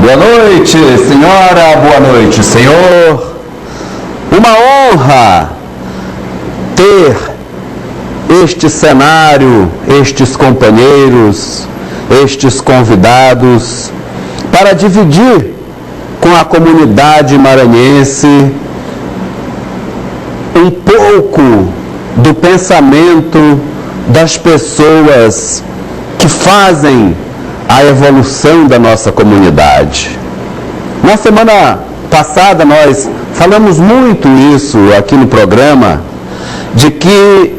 Boa noite, senhora, boa noite, senhor. Uma honra ter este cenário, estes companheiros, estes convidados para dividir com a comunidade maranhense um pouco do pensamento das pessoas que fazem a evolução da nossa comunidade. Na semana passada nós falamos muito isso aqui no programa, de que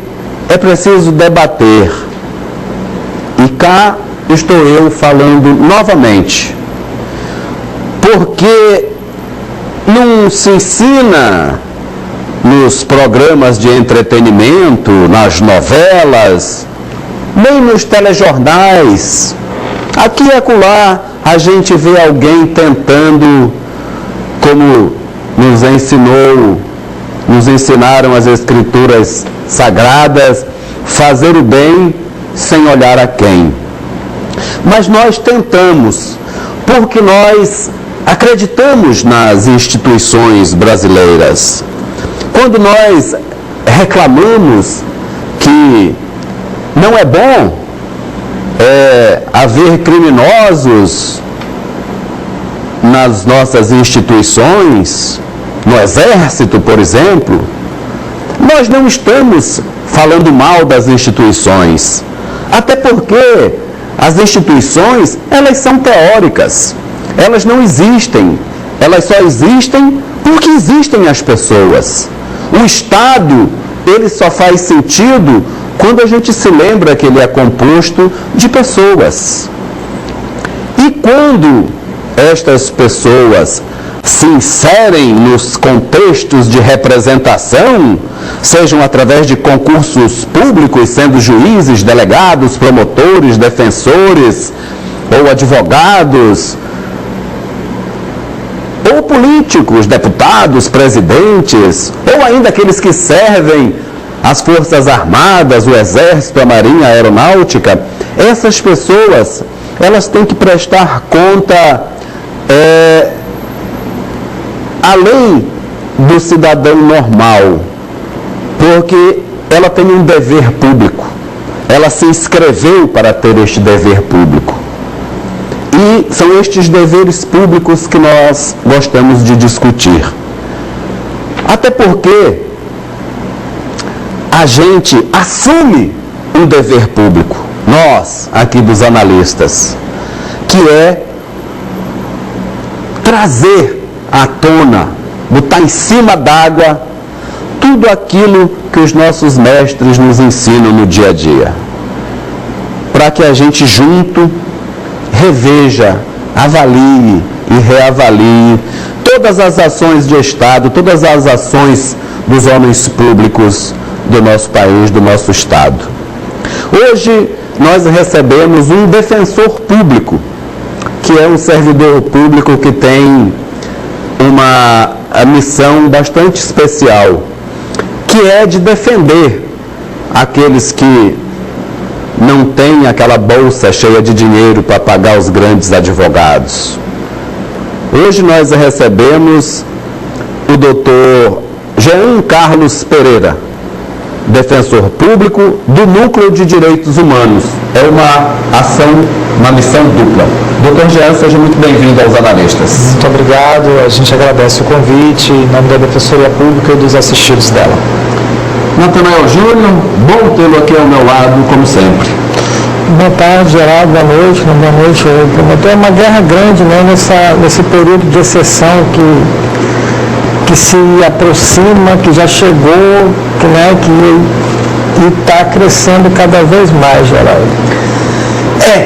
é preciso debater. E cá estou eu falando novamente, porque não se ensina nos programas de entretenimento, nas novelas, nem nos telejornais. Aqui e acolá a gente vê alguém tentando, como nos ensinaram as escrituras sagradas, fazer o bem sem olhar a quem. Mas nós tentamos, porque nós acreditamos nas instituições brasileiras. Quando nós reclamamos que não é bom haver criminosos nas nossas instituições, no Exército, por exemplo, nós não estamos falando mal das instituições, até porque as instituições, elas são teóricas, elas não existem, elas só existem porque existem as pessoas. O Estado, ele só faz sentido quando a gente se lembra que ele é composto de pessoas. E quando estas pessoas se inserem nos contextos de representação, sejam através de concursos públicos, sendo juízes, delegados, promotores, defensores ou advogados, ou políticos, deputados, presidentes, ou ainda aqueles que servem as Forças Armadas, o Exército, a Marinha, a Aeronáutica, essas pessoas, elas têm que prestar conta além do cidadão normal, porque ela tem um dever público, ela se inscreveu para ter este dever público. E são estes deveres públicos que nós gostamos de discutir. Até porque a gente assume um dever público, nós, aqui dos analistas, que é trazer à tona, botar em cima d'água tudo aquilo que os nossos mestres nos ensinam no dia a dia, para que a gente junto reveja, avalie e reavalie todas as ações de Estado, todas as ações dos homens públicos do nosso país, do nosso Estado. Hoje nós recebemos um defensor público, que é um servidor público que tem uma missão bastante especial, que é de defender aqueles que não têm aquela bolsa cheia de dinheiro para pagar os grandes advogados. Hoje nós recebemos o doutor Jean Carlos Pereira, defensor público do Núcleo de Direitos Humanos. É uma missão dupla. Doutor Jean, seja muito bem-vindo aos analistas. Muito obrigado, a gente agradece o convite em nome da Defensoria Pública e dos assistidos dela. Natanael Júnior, bom tê-lo aqui ao meu lado, como sempre. Boa tarde, Geraldo, boa noite, promotor. É uma guerra grande, né, nesse período de exceção que se aproxima, que já chegou, que está crescendo cada vez mais, Geraldo.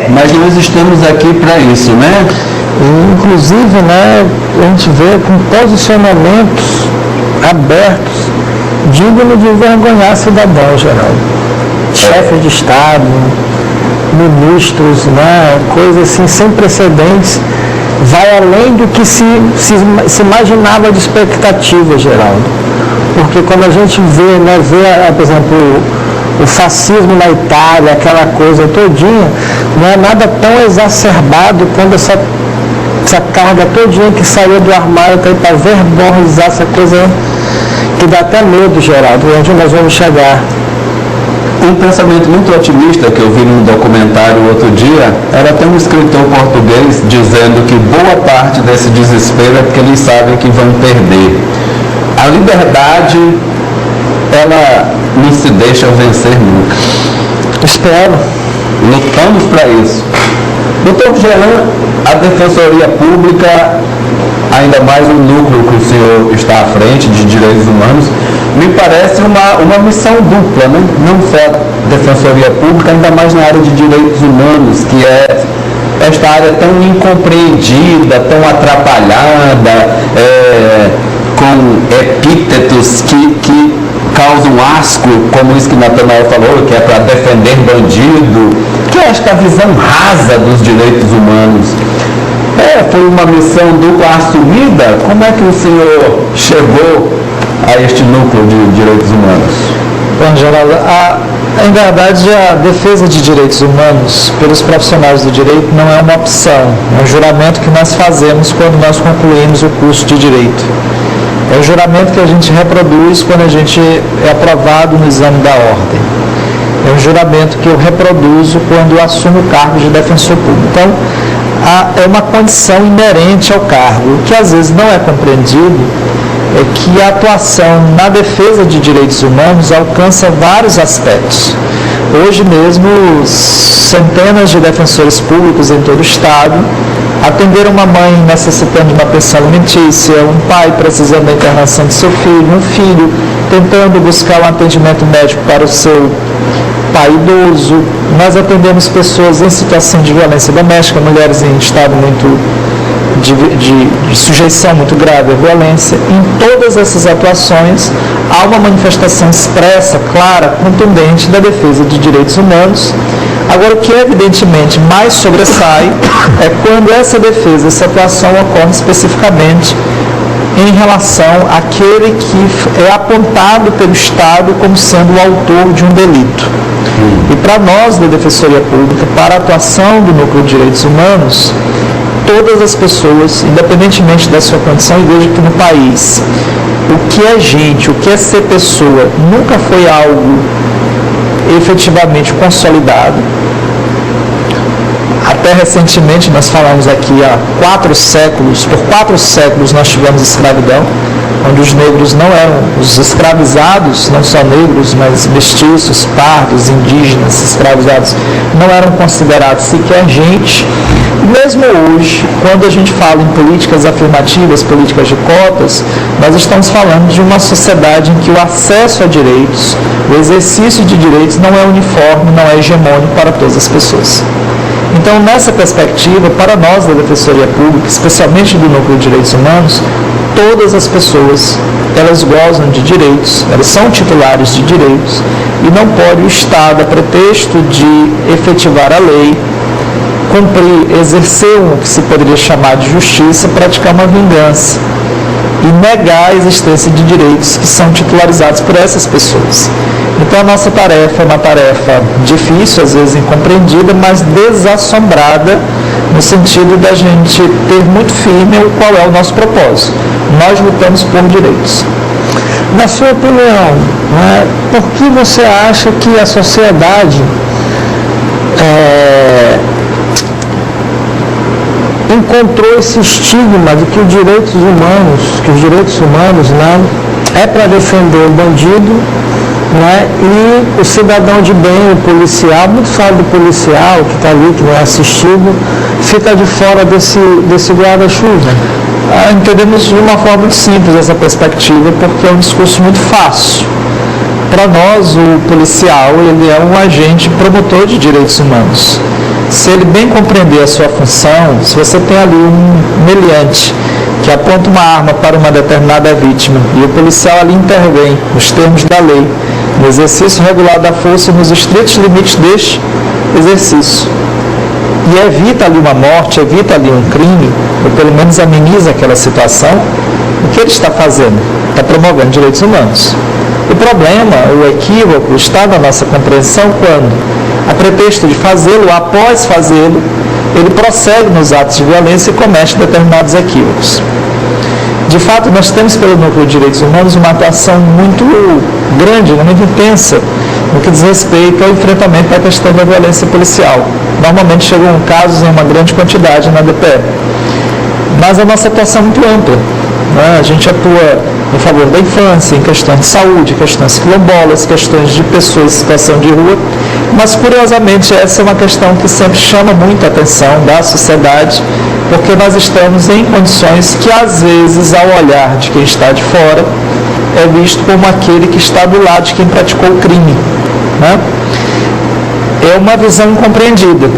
Mas nós estamos aqui para isso, né? E, inclusive, né, a gente vê com posicionamentos abertos, digno de envergonhar cidadãos, Geraldo. Chefes de Estado, ministros, né, coisas assim sem precedentes, vai além do que se imaginava de expectativa, Geraldo. Porque quando a gente vê, né, por exemplo, o fascismo na Itália, aquela coisa todinha, não é nada tão exacerbado quando essa carga todinha que saiu do armário para verborizar essa coisa que dá até medo, Geraldo, onde nós vamos chegar. Um pensamento muito otimista que eu vi num documentário outro dia, era até um escritor português dizendo que boa parte desse desespero é porque eles sabem que vão perder. A liberdade, ela não se deixa vencer nunca. Espero. Lutamos para isso. Doutor Geran, a Defensoria Pública, ainda mais o núcleo que o senhor está à frente de direitos humanos, me parece uma missão dupla, né? Não só a Defensoria Pública, ainda mais na área de direitos humanos, que é esta área tão incompreendida, tão atrapalhada, com epítetos que causam asco, como isso que Natanael falou, que é para defender bandido, que é esta visão rasa dos direitos humanos. Foi uma missão dupla assumida? Como é que o senhor chegou a este núcleo de direitos humanos? Bom, Geraldo, em verdade, a defesa de direitos humanos pelos profissionais do direito não é uma opção, é um juramento que nós fazemos quando nós concluímos o curso de direito. É o juramento que a gente reproduz quando a gente é aprovado no exame da ordem. É um juramento que eu reproduzo quando eu assumo o cargo de defensor público. Então, é uma condição inerente ao cargo. O que às vezes não é compreendido é que a atuação na defesa de direitos humanos alcança vários aspectos. Hoje mesmo, centenas de defensores públicos em todo o Estado atenderam uma mãe necessitando de uma pensão alimentícia, um pai precisando da internação de seu filho, um filho tentando buscar um atendimento médico para o seu pai idoso. Nós atendemos pessoas em situação de violência doméstica, mulheres em estado muito de sujeição muito grave à violência. Em todas essas atuações, há uma manifestação expressa, clara, contundente da defesa de direitos humanos. Agora, o que evidentemente mais sobressai é quando essa defesa, essa atuação ocorre especificamente em relação àquele que é apontado pelo Estado como sendo o autor de um delito. E para nós, da Defensoria Pública, para a atuação do Núcleo de Direitos Humanos, todas as pessoas, independentemente da sua condição, e veja que no país, o que é gente, o que é ser pessoa, nunca foi algo efetivamente consolidado. Até recentemente, nós falamos aqui há 4 séculos, por 4 séculos nós tivemos escravidão, onde os negros não eram, os escravizados, não só negros, mas mestiços, pardos, indígenas, escravizados, não eram considerados sequer gente. Mesmo hoje, quando a gente fala em políticas afirmativas, políticas de cotas, nós estamos falando de uma sociedade em que o acesso a direitos, o exercício de direitos não é uniforme, não é hegemônico para todas as pessoas. Então, nessa perspectiva, para nós da Defensoria Pública, especialmente do Núcleo de Direitos Humanos, todas as pessoas, elas gozam de direitos, elas são titulares de direitos, e não pode o Estado, a pretexto de efetivar a lei, cumprir, exercer o que se poderia chamar de justiça, praticar uma vingança e negar a existência de direitos que são titularizados por essas pessoas. Então, a nossa tarefa é uma tarefa difícil, às vezes incompreendida, mas desassombrada, no sentido da gente ter muito firme qual é o nosso propósito. Nós lutamos por direitos. Na sua opinião, por que você acha que a sociedade encontrou esse estigma de que os direitos humanos é para defender o bandido, e o cidadão de bem, o policial, muito fala do policial que está ali, que não é assistido, fica de fora desse guarda-chuva? Entendemos de uma forma muito simples essa perspectiva, porque é um discurso muito fácil. Para nós, o policial, ele é um agente promotor de direitos humanos. Se ele bem compreender a sua função, se você tem ali um meliante que aponta uma arma para uma determinada vítima e o policial ali intervém nos termos da lei, no exercício regular da força e nos estritos limites deste exercício, e evita ali uma morte, evita ali um crime, ou pelo menos ameniza aquela situação, o que ele está fazendo? Está promovendo direitos humanos. O problema, o equívoco, está na nossa compreensão quando, a pretexto de fazê-lo, após fazê-lo, ele prossegue nos atos de violência e comete determinados equívocos. De fato, nós temos pelo Núcleo de Direitos Humanos uma atuação muito grande, muito intensa, no que diz respeito ao enfrentamento da questão da violência policial. Normalmente chegam casos em uma grande quantidade na DPE. Mas a nossa atuação é muito ampla, né? A gente atua em favor da infância, em questões de saúde, questões quilombolas, questões de pessoas em situação de rua, mas curiosamente essa é uma questão que sempre chama muito a atenção da sociedade, porque nós estamos em condições que às vezes, ao olhar de quem está de fora, é visto como aquele que está do lado de quem praticou o crime, né? É uma visão incompreendida,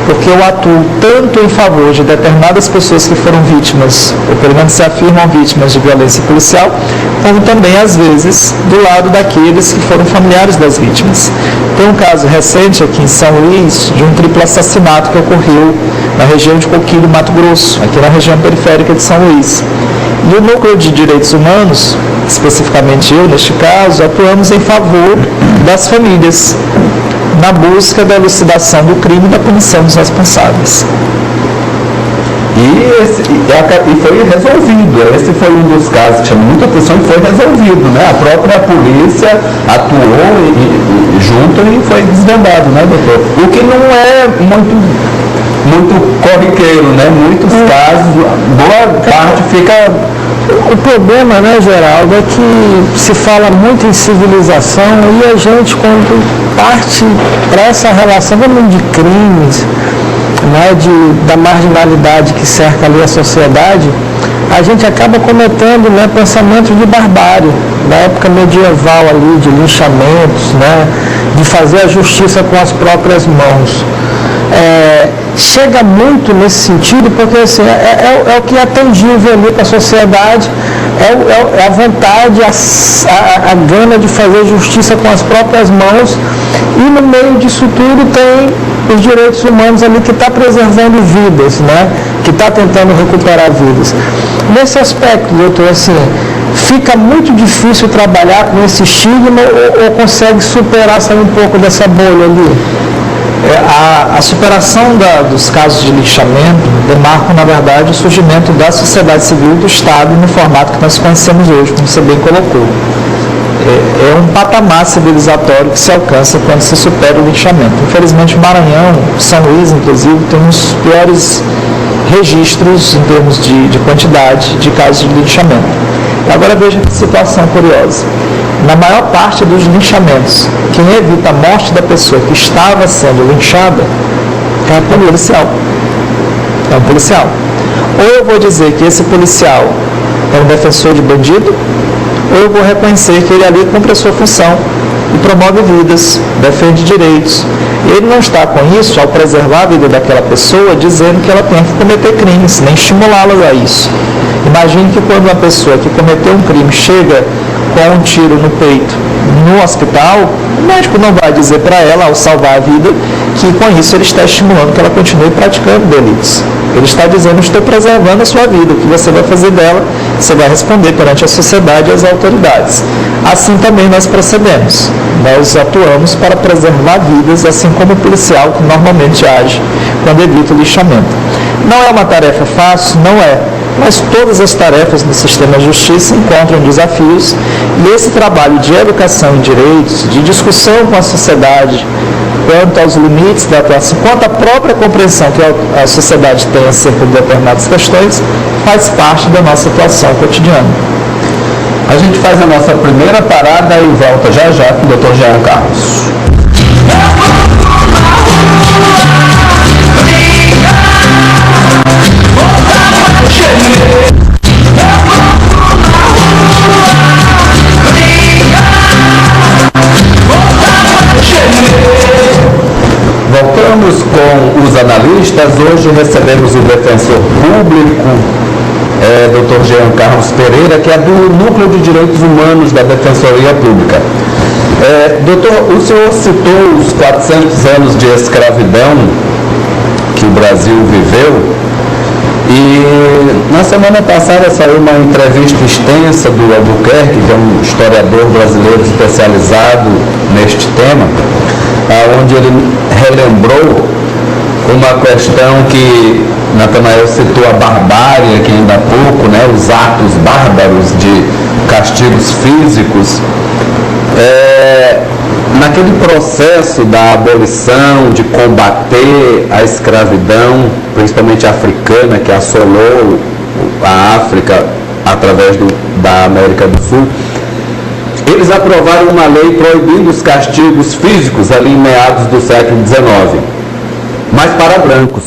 porque eu atuo tanto em favor de determinadas pessoas que foram vítimas, ou pelo menos se afirmam vítimas de violência policial, como também, às vezes, do lado daqueles que foram familiares das vítimas. Tem um caso recente aqui em São Luís, de um triplo assassinato que ocorreu na região de Coquilho, Mato Grosso, aqui na região periférica de São Luís. E o Núcleo de Direitos Humanos, especificamente eu, neste caso, atuamos em favor das famílias, na busca da elucidação do crime e da punição dos responsáveis. E foi resolvido. Esse foi um dos casos que chamou muita atenção e foi resolvido, né? A própria polícia atuou junto e foi desvendado, né, doutor? O que não é muito corriqueiro, né? Muitos casos, boa parte fica... O problema, né, Geraldo, é que se fala muito em civilização e a gente, quando parte para essa relação de crimes, né, da marginalidade que cerca ali a sociedade, a gente acaba cometendo, né, pensamentos de barbárie, da época medieval ali, de linchamentos, né, de fazer a justiça com as próprias mãos. Chega muito nesse sentido, porque assim, é o que é tangível ali para a sociedade, é a vontade, a gana de fazer justiça com as próprias mãos, e no meio disso tudo tem os direitos humanos ali que está preservando vidas, né? Que está tentando recuperar vidas. Nesse aspecto, doutor, assim, fica muito difícil trabalhar com esse estigma ou consegue superar, sabe, um pouco dessa bolha ali? A superação dos casos de lixamento demarca, na verdade, o surgimento da sociedade civil do Estado no formato que nós conhecemos hoje, como você bem colocou. É um patamar civilizatório que se alcança quando se supera o lixamento. Infelizmente, o Maranhão, São Luís, inclusive, tem um dos piores registros em termos de quantidade de casos de lixamento. Agora veja que situação curiosa. Na maior parte dos linchamentos, quem evita a morte da pessoa que estava sendo linchada é um policial. É um policial. Ou eu vou dizer que esse policial é um defensor de bandido, ou eu vou reconhecer que ele ali cumpre a sua função e promove vidas, defende direitos. Ele não está com isso, ao preservar a vida daquela pessoa, dizendo que ela tem que cometer crimes, nem estimulá-las a isso. Imagine que quando uma pessoa que cometeu um crime chega com um tiro no peito no hospital, o médico não vai dizer para ela, ao salvar a vida, que com isso ele está estimulando que ela continue praticando delitos. Ele está dizendo, estou preservando a sua vida, o que você vai fazer dela, você vai responder perante a sociedade e as autoridades. Assim também nós procedemos. Nós atuamos para preservar vidas, assim como o policial que normalmente age quando evita o lixamento. Não é uma tarefa fácil, não é. Mas todas as tarefas no sistema de justiça encontram desafios e esse trabalho de educação em direitos, de discussão com a sociedade quanto aos limites da atuação, quanto à própria compreensão que a sociedade tem acerca de determinadas questões, faz parte da nossa atuação cotidiana. A gente faz a nossa primeira parada e volta já já com o Dr. Jean Carlos. Voltamos com os analistas. Hoje recebemos o defensor público, Dr. Jean Carlos Pereira, que é do Núcleo de Direitos Humanos da Defensoria Pública. Doutor, o senhor citou os 400 anos de escravidão que o Brasil viveu e na semana passada saiu uma entrevista extensa do Albuquerque, que é um historiador brasileiro especializado neste tema, onde ele relembrou uma questão que Natanael citou, a barbárie aqui ainda há pouco, né, os atos bárbaros de castigos físicos. Naquele processo da abolição, de combater a escravidão, principalmente africana, que assolou a África através da América do Sul, eles aprovaram uma lei proibindo os castigos físicos ali em meados do século XIX, mas para brancos.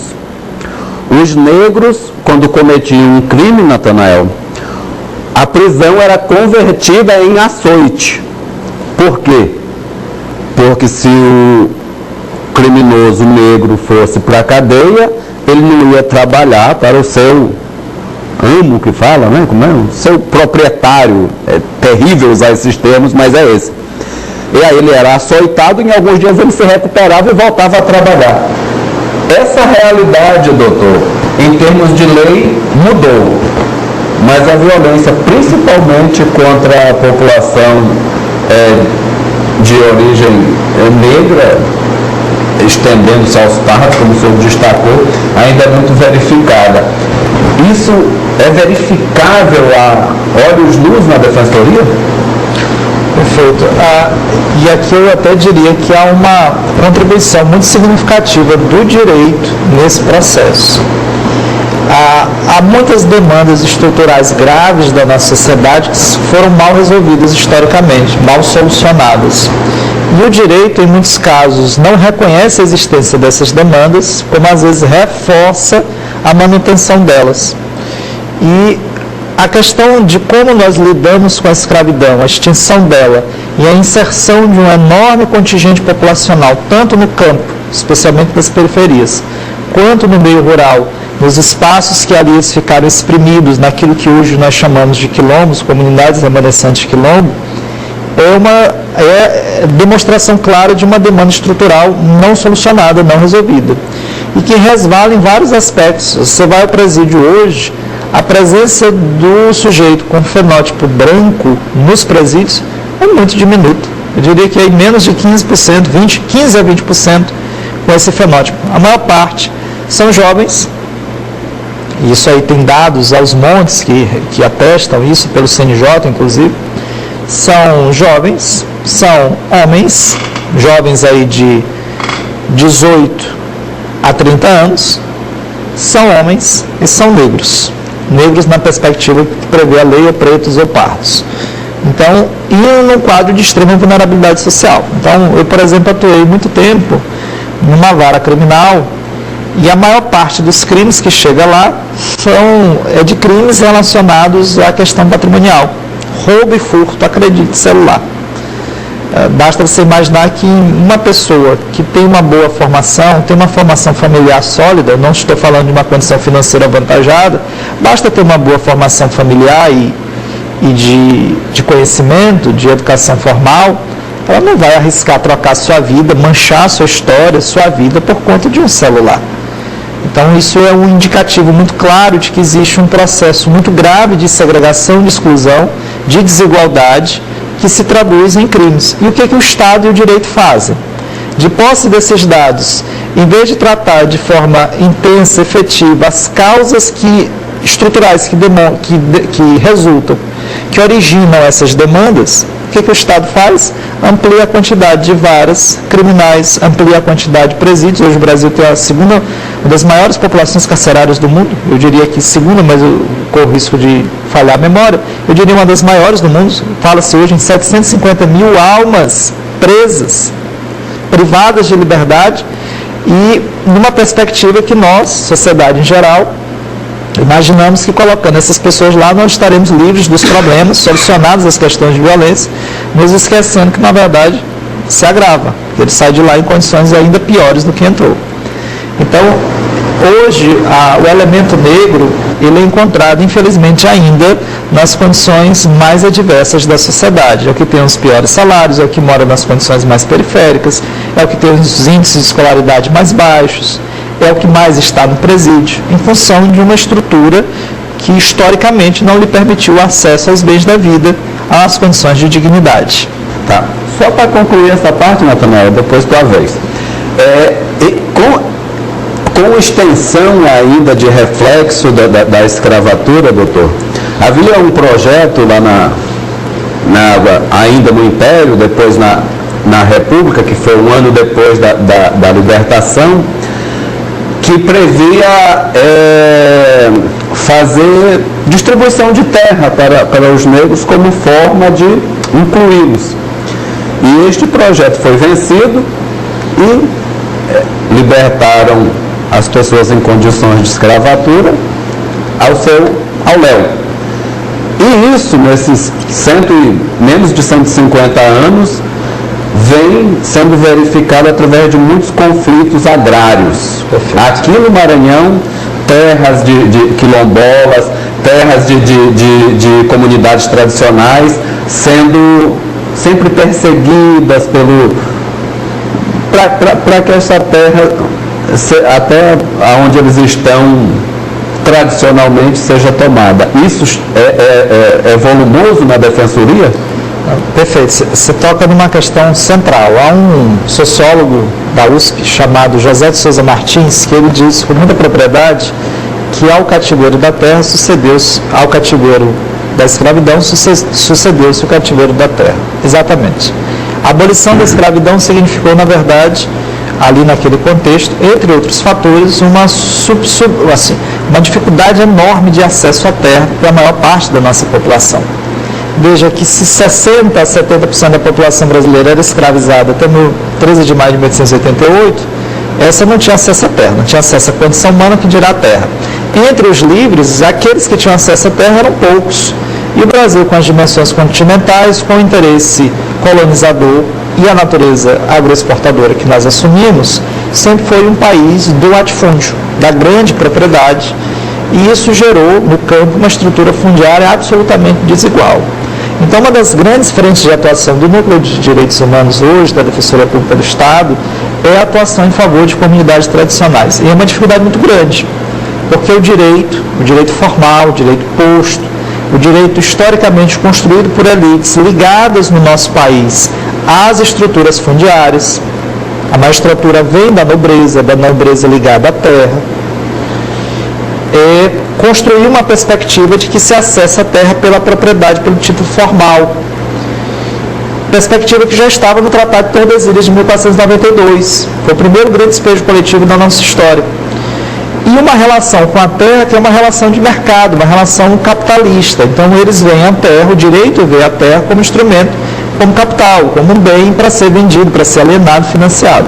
Os negros, quando cometiam um crime, Natanael, a prisão era convertida em açoite. Por quê? Porque se o criminoso negro fosse para a cadeia, ele não ia trabalhar para o seu amo, que fala, né? Como é? O seu proprietário. É terrível usar esses termos, mas é esse. E aí ele era açoitado, e em alguns dias ele se recuperava e voltava a trabalhar. Essa realidade, doutor, em termos de lei, mudou. Mas a violência, principalmente contra a população de origem negra, estendendo-se aos pardos, como o senhor destacou, ainda é muito verificada. Isso é verificável a olhos nus na defensoria? Perfeito. E aqui eu até diria que há uma contribuição muito significativa do direito nesse processo. Há muitas demandas estruturais graves da nossa sociedade que foram mal resolvidas historicamente, mal solucionadas. E o direito, em muitos casos, não reconhece a existência dessas demandas, como às vezes reforça a manutenção delas. E a questão de como nós lidamos com a escravidão, a extinção dela e a inserção de um enorme contingente populacional, tanto no campo, especialmente nas periferias, quanto no meio rural, nos espaços que ali eles ficaram exprimidos, naquilo que hoje nós chamamos de quilombos, comunidades remanescentes de quilombo, é demonstração clara de uma demanda estrutural não solucionada, não resolvida, e que resvala em vários aspectos. Você vai ao presídio hoje, a presença do sujeito com fenótipo branco nos presídios é muito diminuta. Eu diria que é em menos de 15%, 15 a 20% com esse fenótipo. A maior parte são jovens, e isso aí tem dados aos montes que atestam isso, pelo CNJ inclusive. São jovens, são homens, jovens aí de 18 a 30 anos, são homens e são negros. Negros na perspectiva que prevê a lei, ou pretos ou pardos. Então, e num quadro de extrema vulnerabilidade social. Então, eu, por exemplo, atuei muito tempo numa vara criminal, e a maior parte dos crimes que chega lá são de crimes relacionados à questão patrimonial. Roubo e furto, acredite, celular. Basta você imaginar que uma pessoa que tem uma boa formação, tem uma formação familiar sólida, não estou falando de uma condição financeira avantajada, basta ter uma boa formação familiar e de conhecimento, de educação formal, ela não vai arriscar trocar sua vida, manchar sua história, sua vida por conta de um celular. Então, isso é um indicativo muito claro de que existe um processo muito grave de segregação, de exclusão, de desigualdade, que se traduz em crimes. E o que o Estado e o direito fazem? De posse desses dados, em vez de tratar de forma intensa, efetiva, as causas estruturais que resultam, que originam essas demandas, o que o Estado faz? Amplia a quantidade de varas criminais, amplia a quantidade de presídios. Hoje o Brasil tem uma das maiores populações carcerárias do mundo. Eu diria que segunda, mas eu corro risco de falhar a memória. Eu diria uma das maiores do mundo. Fala-se hoje em 750 mil almas presas, privadas de liberdade, e numa perspectiva que nós, sociedade em geral, imaginamos que colocando essas pessoas lá nós estaremos livres dos problemas, solucionadas as questões de violência, nos esquecendo que na verdade se agrava, que ele sai de lá em condições ainda piores do que entrou. Então, hoje, o elemento negro, ele é encontrado, infelizmente, ainda nas condições mais adversas da sociedade. É o que tem os piores salários, é o que mora nas condições mais periféricas, é o que tem os índices de escolaridade mais baixos, é o que mais está no presídio, em função de uma estrutura que historicamente não lhe permitiu o acesso aos bens da vida, às condições de dignidade. Tá. Só para concluir essa parte, Natanael, depois tua vez. com extensão ainda de reflexo da escravatura, doutor, havia um projeto lá ainda no Império, depois na República, que foi um ano depois da libertação, que previa fazer distribuição de terra para os negros como forma de incluí-los. E este projeto foi vencido e libertaram as pessoas em condições de escravatura ao léu. E isso, nesses menos de 150 anos, vem sendo verificado através de muitos conflitos agrários. Perfeito. Aqui no Maranhão, terras de quilombolas, terras de comunidades tradicionais sendo sempre perseguidas para que essa terra, até onde eles estão tradicionalmente, seja tomada. Isso é volumoso na Defensoria? Perfeito. Você toca numa questão central. Há um sociólogo da USP chamado José de Souza Martins, que ele diz com muita propriedade que ao cativeiro da terra sucedeu-se, ao cativeiro da escravidão sucedeu-se o cativeiro da terra. Exatamente. A abolição da escravidão significou, na verdade, ali naquele contexto, entre outros fatores, uma dificuldade enorme de acesso à terra para a maior parte da nossa população. Veja que se 60% a 70% da população brasileira era escravizada até no 13 de maio de 1888, essa não tinha acesso à terra, não tinha acesso à condição humana, que dirá a terra. Entre os livres, aqueles que tinham acesso à terra eram poucos. E o Brasil, com as dimensões continentais, com o interesse colonizador e a natureza agroexportadora que nós assumimos, sempre foi um país do latifúndio, da grande propriedade, e isso gerou no campo uma estrutura fundiária absolutamente desigual. Então, uma das grandes frentes de atuação do Núcleo de Direitos Humanos hoje, da Defensoria Pública do Estado, é a atuação em favor de comunidades tradicionais. E é uma dificuldade muito grande, porque o direito formal, o direito posto, o direito historicamente construído por elites ligadas no nosso país às estruturas fundiárias, a magistratura vem da nobreza ligada à terra, construir uma perspectiva de que se acessa a terra pela propriedade, pelo título formal. Perspectiva que já estava no Tratado de Tordesilhas de 1492. Foi o primeiro grande despejo coletivo da nossa história. E uma relação com a terra que é uma relação de mercado, uma relação capitalista. Então eles veem a terra, o direito vê a terra como instrumento, como capital, como um bem para ser vendido, para ser alienado, financiado.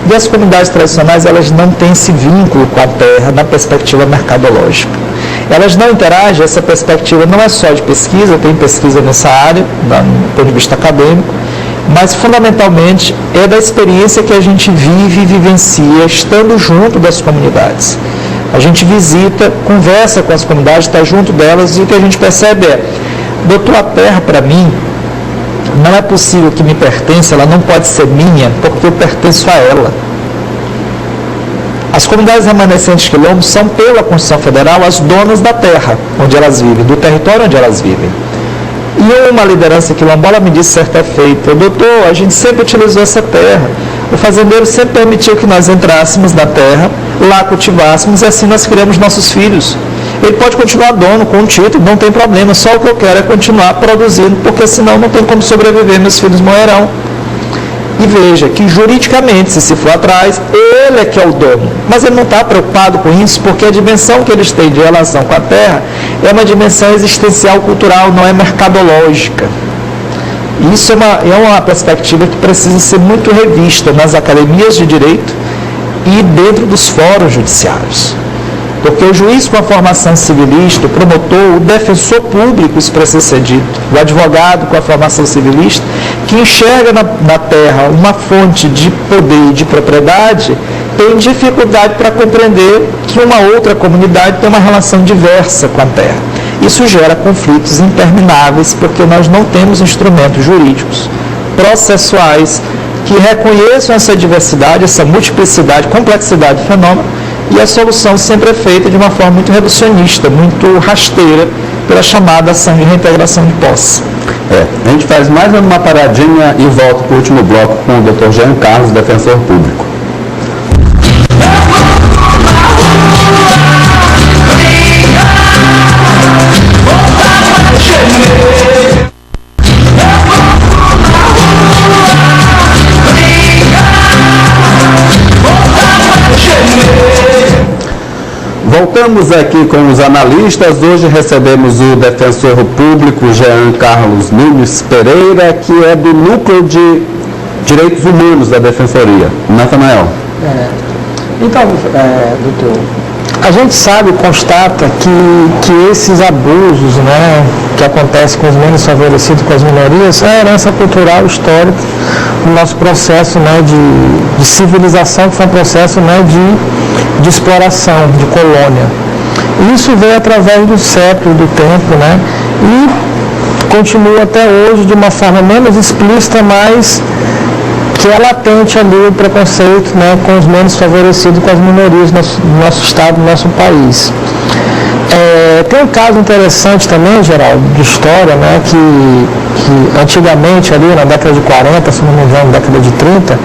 E as comunidades tradicionais, elas não têm esse vínculo com a terra na perspectiva mercadológica. Elas não interagem, essa perspectiva não é só de pesquisa, tem pesquisa nessa área, do ponto de vista acadêmico, mas fundamentalmente é da experiência que a gente vive e vivencia estando junto das comunidades. A gente visita, conversa com as comunidades, está junto delas, e o que a gente percebe doutor, a terra para mim não é possível que me pertença, ela não pode ser minha, porque eu pertenço a ela. As comunidades remanescentes quilombos são, pela Constituição Federal, as donas da terra onde elas vivem, do território onde elas vivem. E uma liderança quilombola me disse certa feita: doutor, a gente sempre utilizou essa terra, o fazendeiro sempre permitiu que nós entrássemos na terra, lá cultivássemos, e assim nós criamos nossos filhos. Ele pode continuar dono com um título, não tem problema, só o que eu quero é continuar produzindo, porque senão não tem como sobreviver, meus filhos morrerão. E veja que juridicamente, se for atrás, ele é que é o dono. Mas ele não está preocupado com isso, porque a dimensão que eles têm de relação com a terra é uma dimensão existencial cultural, não é mercadológica. Isso é uma perspectiva que precisa ser muito revista nas academias de direito e dentro dos fóruns judiciários. Porque o juiz com a formação civilista, o promotor, o defensor público, isso precisa ser dito, o advogado com a formação civilista, que enxerga na terra uma fonte de poder e de propriedade, tem dificuldade para compreender que uma outra comunidade tem uma relação diversa com a terra. Isso gera conflitos intermináveis, porque nós não temos instrumentos jurídicos, processuais, que reconheçam essa diversidade, essa multiplicidade, complexidade do fenômeno, e a solução sempre é feita de uma forma muito reducionista, muito rasteira, pela chamada ação de reintegração de posse. A gente faz mais uma paradinha e volta para o último bloco com o Dr. Jean Carlos, defensor público. Estamos aqui com os analistas. Hoje recebemos o defensor público Jean Carlos Nunes Pereira, que é do Núcleo de Direitos Humanos da Defensoria. Nathanael. Então, doutor, a gente sabe, constata que esses abusos, né, que acontecem com os menos favorecidos, com as minorias, é a herança cultural histórica do nosso processo, né, de civilização, que foi um processo, né, de exploração, de colônia. Isso veio através do século, do tempo, né, e continua até hoje de uma forma menos explícita, mas que é latente ali o preconceito, né, com os menos favorecidos, com as minorias do nosso estado, do nosso país. Tem um caso interessante também, Geraldo, de história, né, que antigamente, ali na década de 40, se não me engano, na década de 30,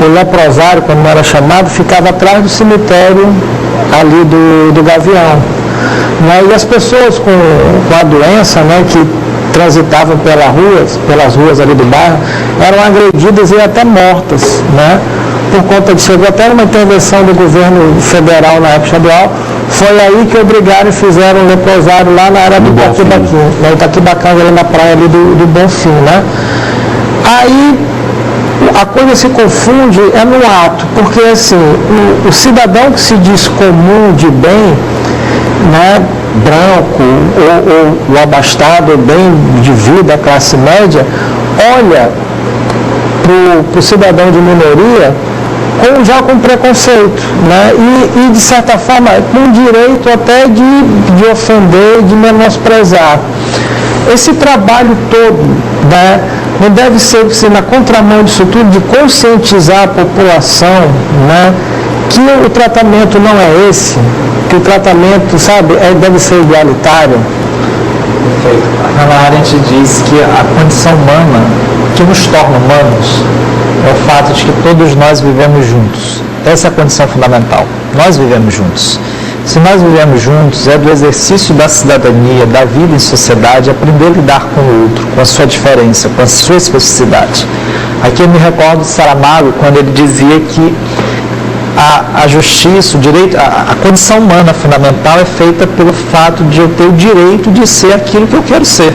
o leprosário, quando era chamado, ficava atrás do cemitério ali do Gavião. Né, e as pessoas com a doença, né, que transitavam pelas ruas ali do bairro, eram agredidas e até mortas, né? Por conta de, chegou até uma intervenção do governo federal na época estadual, foi aí que obrigaram e fizeram um leprosário lá na área do Itaquibacanga, ali na praia ali do Bonfim, né? Aí a coisa se confunde no ato, porque assim, o cidadão que se diz comum de bem, né, branco ou o abastado, bem de vida, classe média, olha para o cidadão de minoria já com preconceito, né, e de certa forma com direito até de ofender, de menosprezar. Esse trabalho todo, né, não deve ser na contramão disso tudo, de conscientizar a população, né, que o tratamento não é esse, que o tratamento, sabe, deve ser igualitário. Perfeito. Hannah Arendt diz que a condição humana, que nos torna humanos, é o fato de que todos nós vivemos juntos. Essa é a condição fundamental. Nós vivemos juntos. Se nós vivemos juntos, é do exercício da cidadania, da vida em sociedade, aprender a lidar com o outro, com a sua diferença, com a sua especificidade. Aqui eu me recordo de Saramago, quando ele dizia que a justiça, o direito, a condição humana fundamental é feita pelo fato de eu ter o direito de ser aquilo que eu quero ser.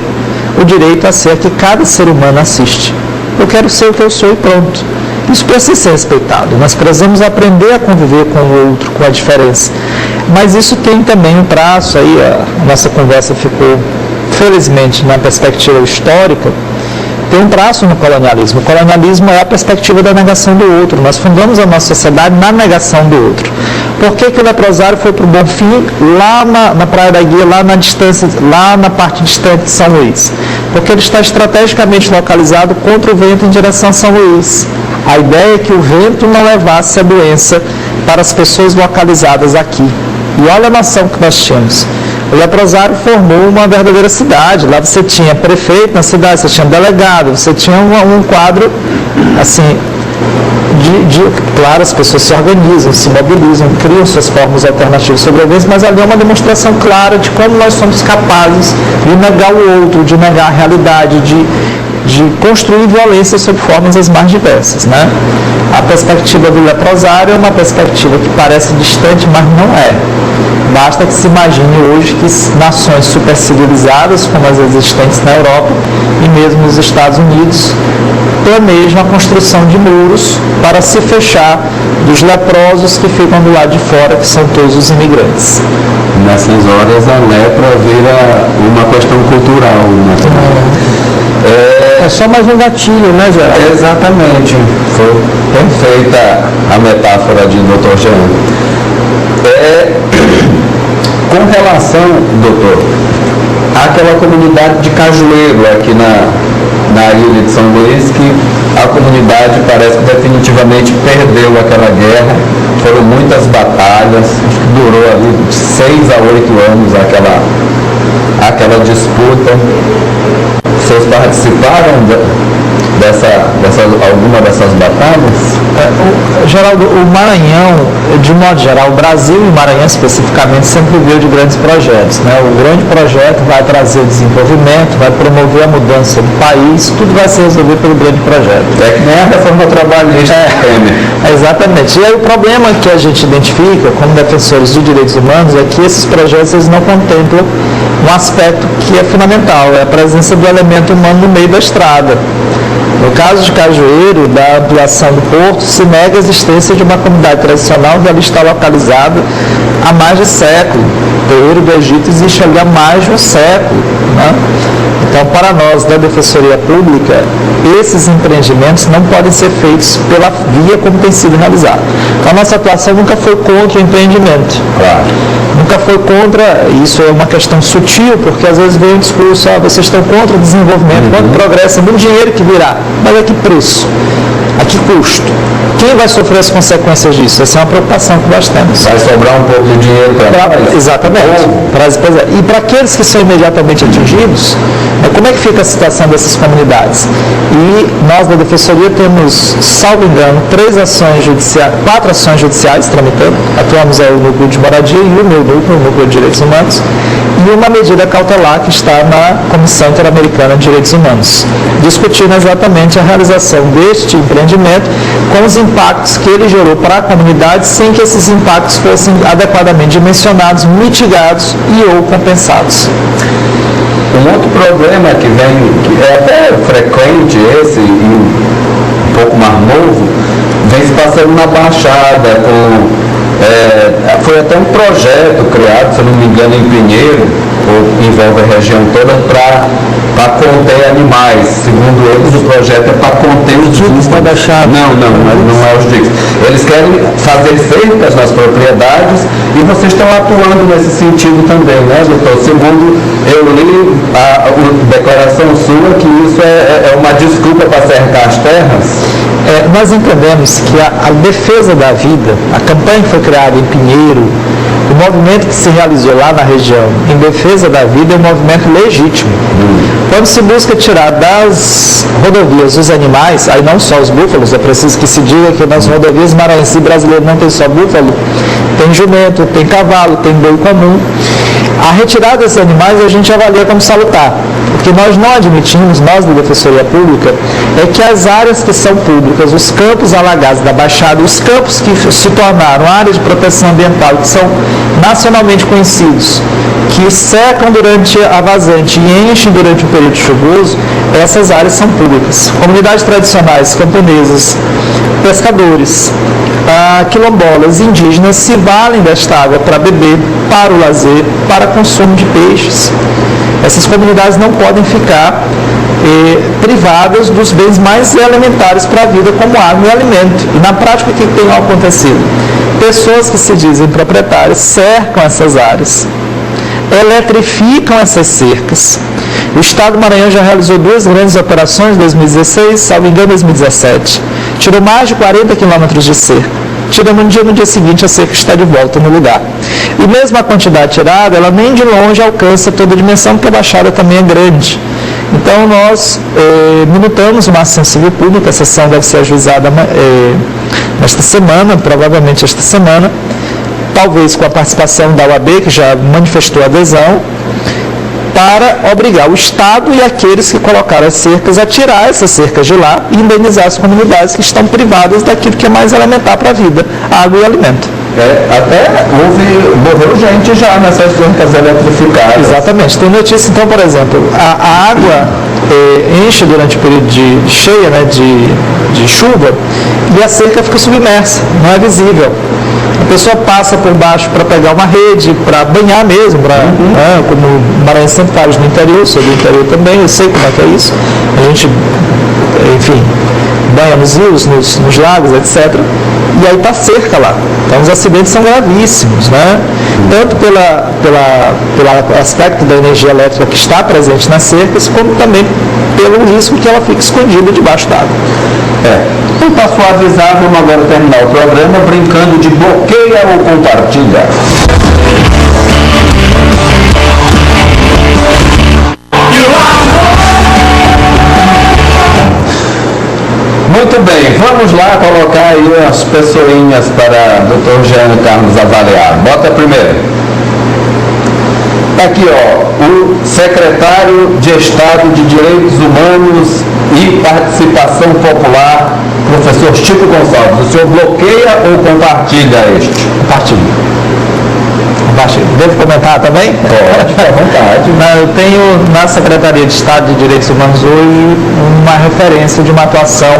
O direito a ser que cada ser humano assiste. Eu quero ser o que eu sou e pronto. Isso precisa ser respeitado. Nós precisamos aprender a conviver com o outro, com a diferença. Mas isso tem também um traço, aí a nossa conversa ficou, felizmente, na perspectiva histórica, tem um traço no colonialismo. O colonialismo é a perspectiva da negação do outro. Nós fundamos a nossa sociedade na negação do outro. Por que o leprosário foi para o Bonfim, lá na Praia da Guia, lá na distância, lá na parte distante de São Luís? Porque ele está estrategicamente localizado contra o vento em direção a São Luís. A ideia é que o vento não levasse a doença para as pessoas localizadas aqui. E olha a noção que nós tínhamos. O leprosário formou uma verdadeira cidade. Lá você tinha prefeito na cidade, você tinha delegado, você tinha um quadro, assim, claro, as pessoas se organizam, se mobilizam, criam suas formas alternativas de sobrevivência, mas ali é uma demonstração clara de como nós somos capazes de negar o outro, de negar a realidade, de construir violência sob formas as mais diversas, né? A perspectiva do leprosário é uma perspectiva que parece distante, mas não é. Basta que se imagine hoje que nações supercivilizadas, como as existentes na Europa e mesmo nos Estados Unidos, planejam a construção de muros para se fechar dos leprosos que ficam do lado de fora, que são todos os imigrantes. Nessas horas a lepra vira uma questão cultural, né? É só mais um gatilho, né, Geraldo? Exatamente. Foi perfeita a metáfora de Dr. Jean. Com relação, doutor, àquela comunidade de Cajueiro aqui na ilha de São Luís, que a comunidade parece que definitivamente perdeu aquela guerra. Foram muitas batalhas, acho que durou ali de 6 a 8 anos aquela disputa. Vocês participaram alguma dessas batalhas? Geraldo, o Maranhão, de modo geral, o Brasil e o Maranhão especificamente sempre viveu de grandes projetos, né? O grande projeto vai trazer desenvolvimento, vai promover a mudança do país, tudo vai se resolver pelo grande projeto. É que nem a reforma trabalhista. Exatamente. E aí o problema que a gente identifica como defensores de direitos humanos é que esses projetos eles não contemplam um aspecto que é fundamental, é a presença do elemento humano no meio da estrada. No caso de Cajueiro, da ampliação do porto, se nega a existência de uma comunidade tradicional que ali está localizada há mais de século. O terreiro do Egito existe ali há mais de um século, né? Então, para nós, da Defensoria Pública, esses empreendimentos não podem ser feitos pela via como tem sido realizado. Então, a nossa atuação nunca foi contra o empreendimento. Claro. Nunca foi contra, isso é uma questão sutil, porque às vezes vem um discurso, vocês estão contra o desenvolvimento, contra o progresso, é muito dinheiro que virá. Mas a que preço? A que custo? Quem vai sofrer as consequências disso? Essa é uma preocupação que nós temos. Vai sobrar um pouco de dinheiro para nós? Exatamente. E para aqueles que são imediatamente atingidos, como é que fica a situação dessas comunidades? E nós da Defensoria temos, salvo engano, 4 ações judiciais tramitando. Atuamos aí no núcleo de moradia e o meu núcleo, o núcleo de direitos humanos, e uma medida cautelar que está na Comissão Interamericana de Direitos Humanos, discutindo exatamente a realização deste empreendimento com os impactos que ele gerou para a comunidade, sem que esses impactos fossem adequadamente dimensionados, mitigados e ou compensados. Um outro problema que é até frequente esse, e um pouco mais novo, vem se passando na Baixada, foi até um projeto criado, se eu não me engano, em Pinheiro, envolve a região toda, para conter animais. Segundo eles, o projeto é para conter os diques da Baixada. Não é os diques. Eles querem fazer cercas nas propriedades e vocês estão atuando nesse sentido também, né, doutor? Segundo eu li a declaração sua, que isso é uma desculpa para cercar as terras. Nós entendemos que a defesa da vida, a campanha que foi criada em Pinheiro, o movimento que se realizou lá na região em defesa da vida é um movimento legítimo. Quando se busca tirar das rodovias os animais, aí não só os búfalos, é preciso que se diga que nas rodovias maranhense brasileiras não tem só búfalo, tem jumento, tem cavalo, tem boi comum. A retirada desses animais a gente avalia como salutar. O que nós não admitimos, nós da Defensoria Pública, é que as áreas que são públicas, os campos alagados da Baixada, os campos que se tornaram áreas de proteção ambiental, que são nacionalmente conhecidos, que secam durante a vazante e enchem durante o período chuvoso, essas áreas são públicas. Comunidades tradicionais, camponesas, pescadores, quilombolas, indígenas se valem desta água para beber, para o lazer, para consumo de peixes. Essas comunidades não podem ficar privadas dos bens mais elementares para a vida, como água e alimento. E na prática, o que tem acontecido? Pessoas que se dizem proprietárias cercam essas áreas, eletrificam essas cercas. O Estado do Maranhão já realizou 2 grandes operações em 2016, salvo engano, 2017. Tirou mais de 40 quilômetros de cerca. Tiramos no dia seguinte, a cerca está de volta no lugar. E mesmo a quantidade tirada, ela nem de longe alcança toda a dimensão, porque a Baixada também é grande. Então, nós minutamos uma ação civil pública, essa ação deve ser ajuizada nesta semana, provavelmente esta semana, talvez com a participação da UAB, que já manifestou adesão, para obrigar o Estado e aqueles que colocaram as cercas a tirar essas cercas de lá e indenizar as comunidades que estão privadas daquilo que é mais elementar para a vida, água e alimento. Até morreu gente já nessas cercas eletrificadas. Exatamente. Tem notícia, então, por exemplo, a água enche durante o período de cheia, né, de chuva, e a cerca fica submersa, não é visível. A pessoa passa por baixo para pegar uma rede, para banhar mesmo, como o Maranhão sempre faz no interior, sou do interior também, eu sei como é que é isso. A gente, enfim, banha nos rios, nos lagos, etc. E aí está cerca lá. Então os acidentes são gravíssimos, né? Tanto pelo aspecto da energia elétrica que está presente nas cercas, como também pelo risco que ela fique escondida debaixo d'água. Então, para suavizar, vamos agora terminar o programa brincando de bloqueia ou compartilha. Muito bem, vamos lá colocar aí as pessoinhas para o Dr. Jean Carlos avaliar. Bota primeiro. Aqui, ó, o secretário de Estado de Direitos Humanos e Participação Popular, professor Chico Gonçalves. O senhor bloqueia ou compartilha este? Compartilho. Devo comentar também? Pode, à vontade. Eu tenho na Secretaria de Estado de Direitos Humanos hoje uma referência de uma atuação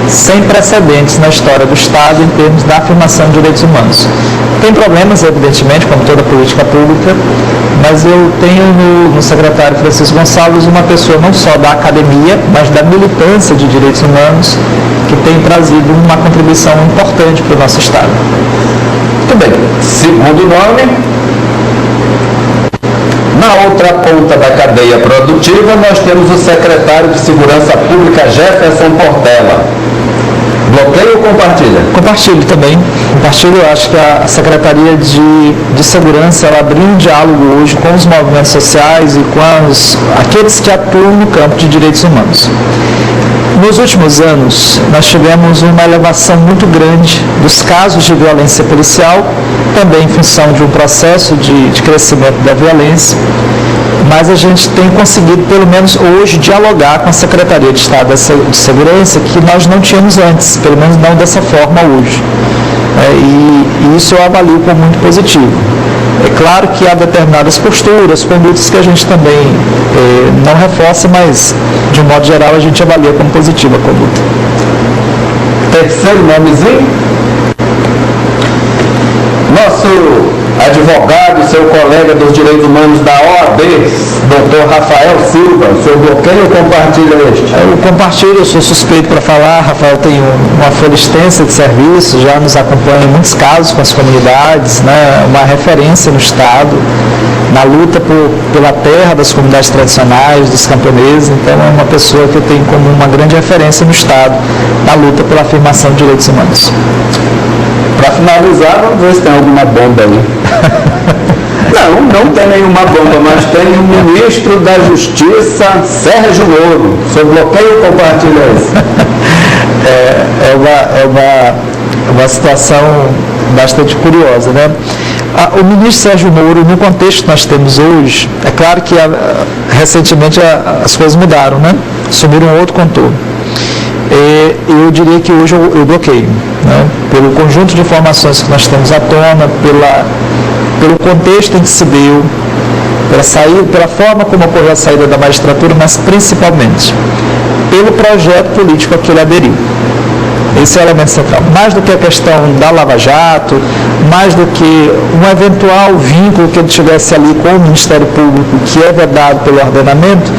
sem precedentes na história do Estado em termos da afirmação de direitos humanos. Tem problemas, evidentemente, como toda política pública, mas eu tenho no secretário Francisco Gonçalves uma pessoa não só da academia, mas da militância de direitos humanos, que tem trazido uma contribuição importante para o nosso Estado. Muito bem. Segundo nome. Na outra ponta da cadeia produtiva, nós temos o secretário de Segurança Pública, Jefferson Portela. Bloqueia ou compartilha? Compartilho também. Compartilho, eu acho que a Secretaria de Segurança ela abriu um diálogo hoje com os movimentos sociais e com aqueles que atuam no campo de direitos humanos. Nos últimos anos, nós tivemos uma elevação muito grande dos casos de violência policial, também em função de um processo de crescimento da violência, mas a gente tem conseguido, pelo menos hoje, dialogar com a Secretaria de Estado de Segurança, que nós não tínhamos antes, pelo menos não dessa forma hoje. E isso eu avalio como muito positivo. É claro que há determinadas posturas, condutas que a gente também não reforça, mas, de um modo geral, a gente avalia como positiva a conduta. Terceiro nomezinho. Nosso advogado, seu colega dos direitos humanos da OAB, Dr. Rafael Silva. O senhor bloqueia ou compartilha este? Eu compartilho, eu sou suspeito para falar. Rafael tem uma folha extensa de serviço, já nos acompanha em muitos casos com as comunidades, né? Uma referência no Estado, na luta pela terra das comunidades tradicionais, dos camponeses. Então é uma pessoa que eu tenho como uma grande referência no Estado, na luta pela afirmação de direitos humanos. Para finalizar, vamos ver se tem alguma bomba aí. Não tem nenhuma bomba, mas tem o ministro da Justiça, Sérgio Moro. O senhor bloqueia ou compartilha isso? É uma situação bastante curiosa, né? O ministro Sérgio Moro, no contexto que nós temos hoje, é claro que recentemente as coisas mudaram, né? Assumiram um outro contorno. Eu diria que hoje eu bloqueio, né? Pelo conjunto de informações que nós temos à tona, pelo contexto em que se deu, pela forma como ocorreu a saída da magistratura, mas principalmente pelo projeto político a que ele aderiu. Esse é o elemento central. Mais do que a questão da Lava Jato, mais do que um eventual vínculo que ele tivesse ali com o Ministério Público, que é vedado pelo ordenamento,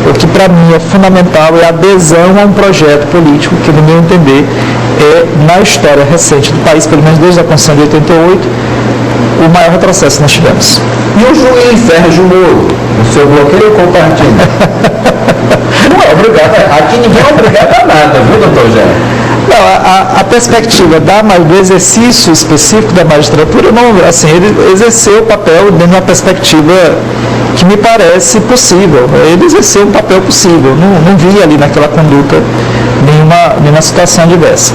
o que para mim é fundamental é a adesão a um projeto político que, no meu entender, na história recente do país, pelo menos desde a Constituição de 88, o maior retrocesso que nós tivemos. E o juiz Sérgio Moro? O seu bloqueio ou compartilha? Não é obrigado. Aqui ninguém é obrigado a nada, viu, doutor Gé? Não, a perspectiva do exercício específico da magistratura, não, assim, ele exerceu o papel dentro de uma perspectiva que me parece possível. Ele exerceu um papel possível. Não vi ali naquela conduta nenhuma situação adversa.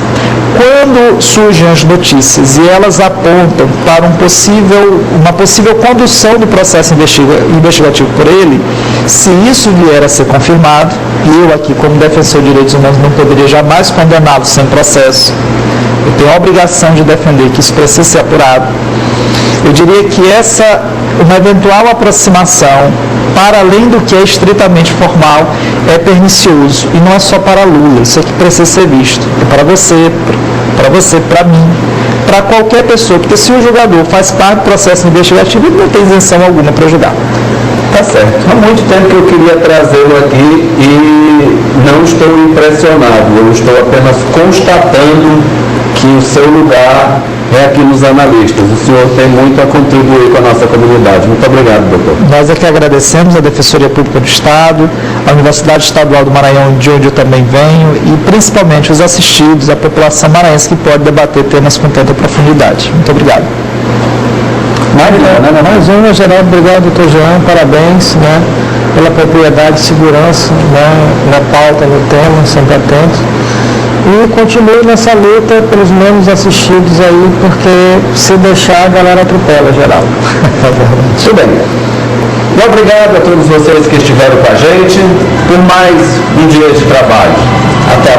Quando surgem as notícias e elas apontam para uma possível condução do processo investigativo por ele, se isso vier a ser confirmado, e eu aqui como defensor de direitos humanos não poderia jamais condená-lo sem processo, eu tenho a obrigação de defender que isso precisa ser apurado. Eu diria que uma eventual aproximação, para além do que é estritamente formal, é pernicioso. E não é só para Lula, isso aqui precisa ser visto. É para você, para mim, para qualquer pessoa, porque se o julgador faz parte do processo investigativo, ele não tem isenção alguma para julgar. Tá certo. Há muito tempo que eu queria trazê-lo aqui e não estou impressionado. Eu estou apenas constatando que o seu lugar é aqui nos analistas. O senhor tem muito a contribuir com a nossa comunidade. Muito obrigado, doutor. Nós é que agradecemos a Defensoria Pública do Estado, a Universidade Estadual do Maranhão, de onde eu também venho, e principalmente os assistidos, a população maranhense que pode debater temas com tanta profundidade. Muito obrigado. Mais uma, Geraldo. Obrigado, doutor Jean. Parabéns, né, pela propriedade e segurança, né, na pauta, no tema, sempre atento. E continue nessa luta pelos menos assistidos aí, porque se deixar, a galera atropela, Geraldo. Muito bem. E obrigado a todos vocês que estiveram com a gente por mais um dia de trabalho. Até a